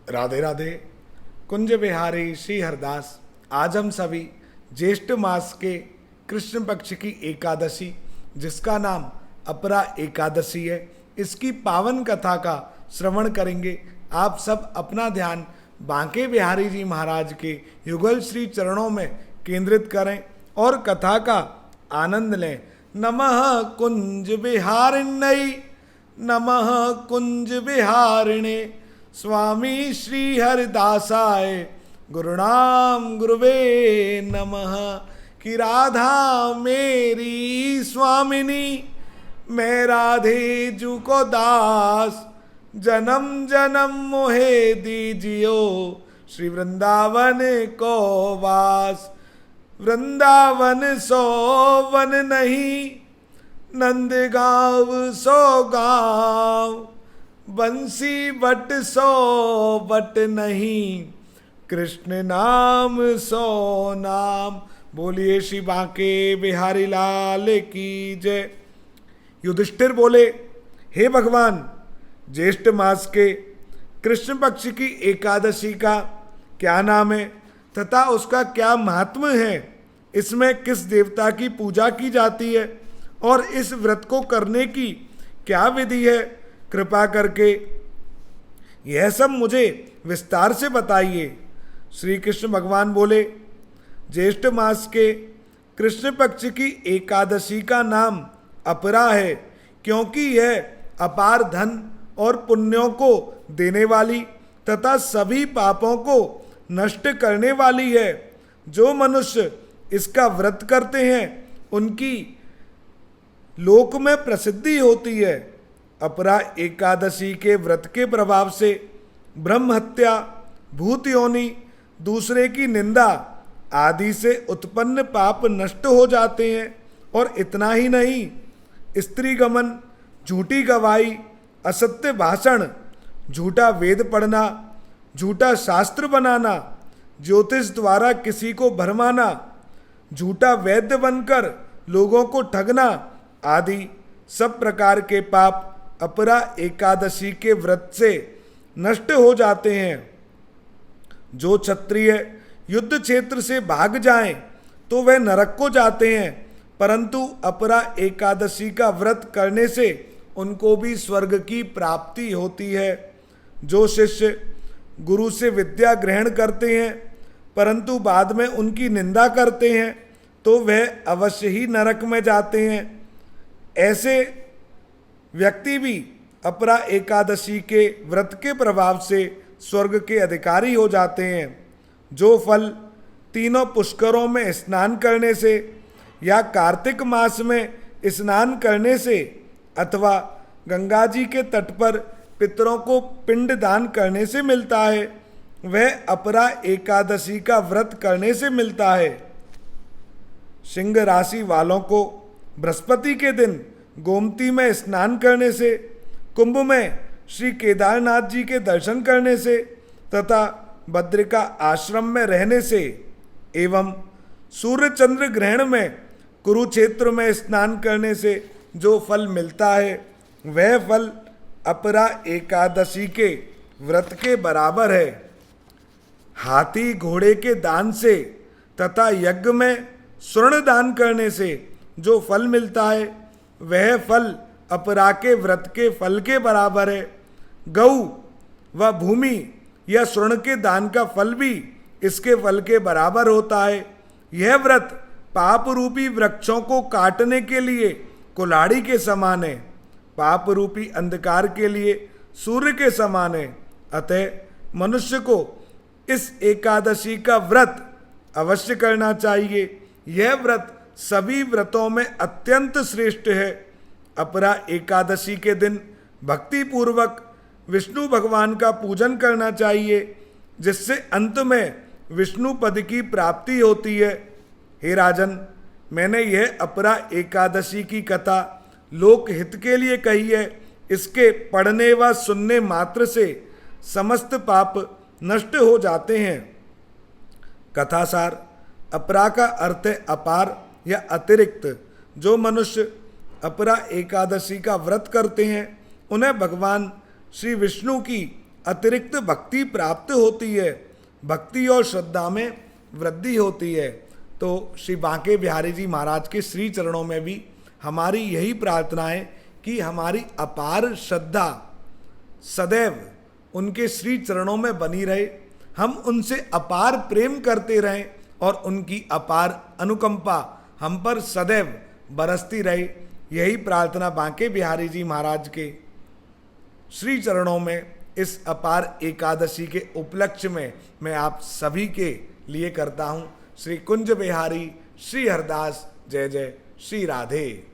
राधे राधे। कुंज विहारी श्री हरदास। आज हम सभी ज्येष्ठ मास के कृष्ण पक्ष की एकादशी, जिसका नाम अपरा एकादशी है, इसकी पावन कथा का श्रवण करेंगे। आप सब अपना ध्यान बांके बिहारी जी महाराज के युगल श्री चरणों में केंद्रित करें और कथा का आनंद लें। नमः कुंज विहारिण्यै, नमः कुंज विहारिणे, स्वामी श्री हरिदासाय गुरुनाम गुरुवे नमः। कि राधा मेरी स्वामिनी, मैं राधे जू को दास, जन्म जन्म मोहे दीजियो, श्री वृंदावन को वास। वृंदावन सो वन नहीं, नंद गाँव सो गाँव, बंसी बट सो बट नहीं, कृष्ण नाम सो नाम। बोलिए श्री बांके बिहारी लाल की जय। युधिष्ठिर बोले, हे भगवान, ज्येष्ठ मास के कृष्ण पक्ष की एकादशी का क्या नाम है तथा उसका क्या महात्म्य है? इसमें किस देवता की पूजा की जाती है और इस व्रत को करने की क्या विधि है? कृपा करके यह सब मुझे विस्तार से बताइए। श्री कृष्ण भगवान बोले, ज्येष्ठ मास के कृष्ण पक्ष की एकादशी का नाम अपरा है, क्योंकि यह अपार धन और पुण्यों को देने वाली तथा सभी पापों को नष्ट करने वाली है। जो मनुष्य इसका व्रत करते हैं उनकी लोक में प्रसिद्धि होती है। अपरा एकादशी के व्रत के प्रभाव से ब्रह्म हत्या, भूत योनि, दूसरे की निंदा आदि से उत्पन्न पाप नष्ट हो जाते हैं। और इतना ही नहीं, स्त्री गमन, झूठी गवाही, असत्य भाषण, झूठा वेद पढ़ना, झूठा शास्त्र बनाना, ज्योतिष द्वारा किसी को भरमाना, झूठा वैद्य बनकर लोगों को ठगना आदि सब प्रकार के पाप अपरा एकादशी के व्रत से नष्ट हो जाते हैं। जो क्षत्रिय युद्ध क्षेत्र से भाग जाएं तो वह नरक को जाते हैं, परंतु अपरा एकादशी का व्रत करने से उनको भी स्वर्ग की प्राप्ति होती है। जो शिष्य गुरु से विद्या ग्रहण करते हैं परंतु बाद में उनकी निंदा करते हैं तो वह अवश्य ही नरक में जाते हैं। ऐसे व्यक्ति भी अपरा एकादशी के व्रत के प्रभाव से स्वर्ग के अधिकारी हो जाते हैं। जो फल तीनों पुष्करों में स्नान करने से या कार्तिक मास में स्नान करने से अथवा गंगा जी के तट पर पितरों को पिंड दान करने से मिलता है, वह अपरा एकादशी का व्रत करने से मिलता है। सिंह राशि वालों को बृहस्पति के दिन गोमती में स्नान करने से, कुंभ में श्री केदारनाथ जी के दर्शन करने से तथा बद्रिका आश्रम में रहने से एवं सूर्य चंद्र ग्रहण में कुरुक्षेत्र में स्नान करने से जो फल मिलता है, वह फल अपरा एकादशी के व्रत के बराबर है। हाथी घोड़े के दान से तथा यज्ञ में स्वर्ण दान करने से जो फल मिलता है, वह फल अपरा के व्रत के फल के बराबर है। गौ व भूमि या स्वर्ण के दान का फल भी इसके फल के बराबर होता है। यह व्रत पाप रूपी वृक्षों को काटने के लिए कुल्हाड़ी के समान है, पाप रूपी अंधकार के लिए सूर्य के समान है। अतः मनुष्य को इस एकादशी का व्रत अवश्य करना चाहिए। यह व्रत सभी व्रतों में अत्यंत श्रेष्ठ है। अपरा एकादशी के दिन भक्ति पूर्वक विष्णु भगवान का पूजन करना चाहिए, जिससे अंत में विष्णु पद की प्राप्ति होती है। हे राजन, मैंने यह अपरा एकादशी की कथा लोक हित के लिए कही है। इसके पढ़ने व सुनने मात्र से समस्त पाप नष्ट हो जाते हैं। कथासार, अपरा का अर्थ है अपार या अतिरिक्त। जो मनुष्य अपरा एकादशी का व्रत करते हैं उन्हें भगवान श्री विष्णु की अतिरिक्त भक्ति प्राप्त होती है, भक्ति और श्रद्धा में वृद्धि होती है। तो श्री बांके बिहारी जी महाराज के श्री चरणों में भी हमारी यही प्रार्थना है कि हमारी अपार श्रद्धा सदैव उनके श्री चरणों में बनी रहे, हम उनसे अपार प्रेम करते रहें और उनकी अपार अनुकंपा हम पर सदैव बरसती रहे। यही प्रार्थना बांके बिहारी जी महाराज के श्री चरणों में इस अपार एकादशी के उपलक्ष्य में मैं आप सभी के लिए करता हूँ। श्री कुंज बिहारी श्री हरदास, जय जय श्री राधे।